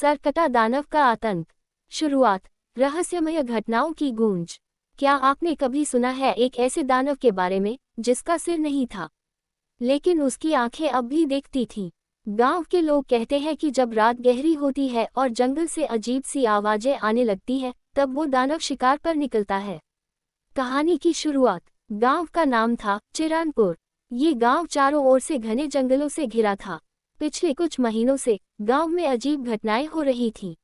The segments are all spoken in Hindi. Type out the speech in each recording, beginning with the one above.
सरकटा दानव का आतंक। शुरुआत, रहस्यमय घटनाओं की गूंज। क्या आपने कभी सुना है एक ऐसे दानव के बारे में जिसका सिर नहीं था, लेकिन उसकी आंखें अब भी देखती थीं? गांव के लोग कहते हैं कि जब रात गहरी होती है और जंगल से अजीब सी आवाजें आने लगती है, तब वो दानव शिकार पर निकलता है। कहानी की शुरुआत, गांव का नाम था चिरानपुर। ये गांव चारों ओर से घने जंगलों से घिरा था। पिछले कुछ महीनों से गांव में अजीब घटनाएं हो रही थीं।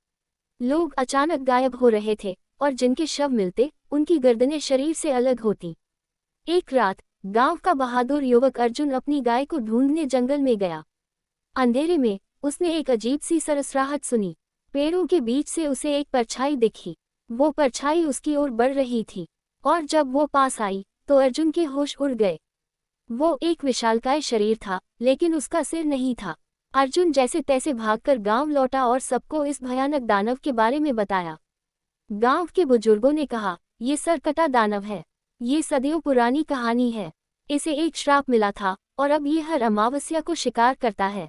लोग अचानक गायब हो रहे थे और जिनके शव मिलते, उनकी गर्दनें शरीर से अलग होती। एक रात गांव का बहादुर युवक अर्जुन अपनी गाय को ढूंढने जंगल में गया। अंधेरे में उसने एक अजीब सी सरसराहट सुनी। पेड़ों के बीच से उसे एक परछाई दिखी। वो परछाई उसकी ओर बढ़ रही थी और जब वो पास आई तो अर्जुन के होश उड़ गए। वो एक विशालकाय शरीर था, लेकिन उसका सिर नहीं था। अर्जुन जैसे तैसे भागकर गांव लौटा और सबको इस भयानक दानव के बारे में बताया। गांव के बुजुर्गों ने कहा, ये सरकटा दानव है। ये सदियों पुरानी कहानी है। इसे एक श्राप मिला था और अब ये हर अमावस्या को शिकार करता है।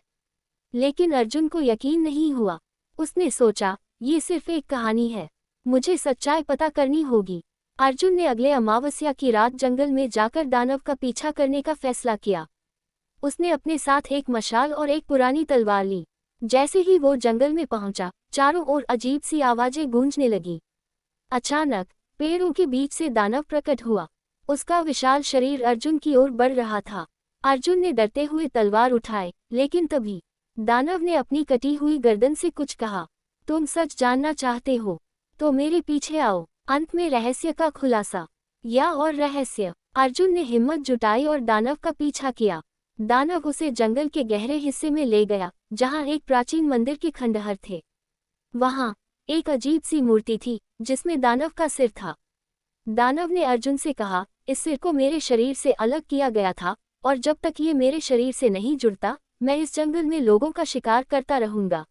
लेकिन अर्जुन को यकीन नहीं हुआ। उसने सोचा, ये सिर्फ एक कहानी है, मुझे सच्चाई पता करनी होगी। अर्जुन ने अगले अमावस्या की रात जंगल में जाकर दानव का पीछा करने का फैसला किया। उसने अपने साथ एक मशाल और एक पुरानी तलवार ली। जैसे ही वो जंगल में पहुंचा, चारों ओर अजीब सी आवाजें गूंजने लगी। अचानक पेड़ों के बीच से दानव प्रकट हुआ। उसका विशाल शरीर अर्जुन की ओर बढ़ रहा था। अर्जुन ने डरते हुए तलवार उठाई, लेकिन तभी दानव ने अपनी कटी हुई गर्दन से कुछ कहा, तुम सच जानना चाहते हो तो मेरे पीछे आओ। अंत में रहस्य का खुलासा। या और रहस्य। अर्जुन ने हिम्मत जुटाई और दानव का पीछा किया। दानव उसे जंगल के गहरे हिस्से में ले गया, जहां एक प्राचीन मंदिर के खंडहर थे। वहां एक अजीब सी मूर्ति थी जिसमें दानव का सिर था। दानव ने अर्जुन से कहा, इस सिर को मेरे शरीर से अलग किया गया था और जब तक ये मेरे शरीर से नहीं जुड़ता, मैं इस जंगल में लोगों का शिकार करता रहूंगा।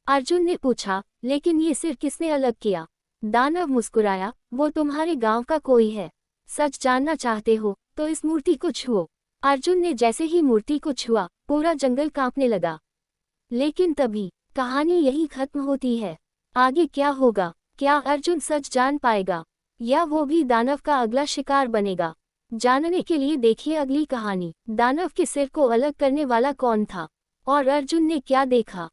अर्जुन ने पूछा, लेकिन ये सिर किसने अलग किया? दानव मुस्कुराया, वो तुम्हारे गांव का कोई है। सच जानना चाहते हो तो इस मूर्ति को छुओ। अर्जुन ने जैसे ही मूर्ति को छुआ, पूरा जंगल कांपने लगा। लेकिन तभी कहानी यही खत्म होती है। आगे क्या होगा? क्या अर्जुन सच जान पाएगा या वो भी दानव का अगला शिकार बनेगा? जानने के लिए देखिए अगली कहानी। दानव के सिर को अलग करने वाला कौन था और अर्जुन ने क्या देखा?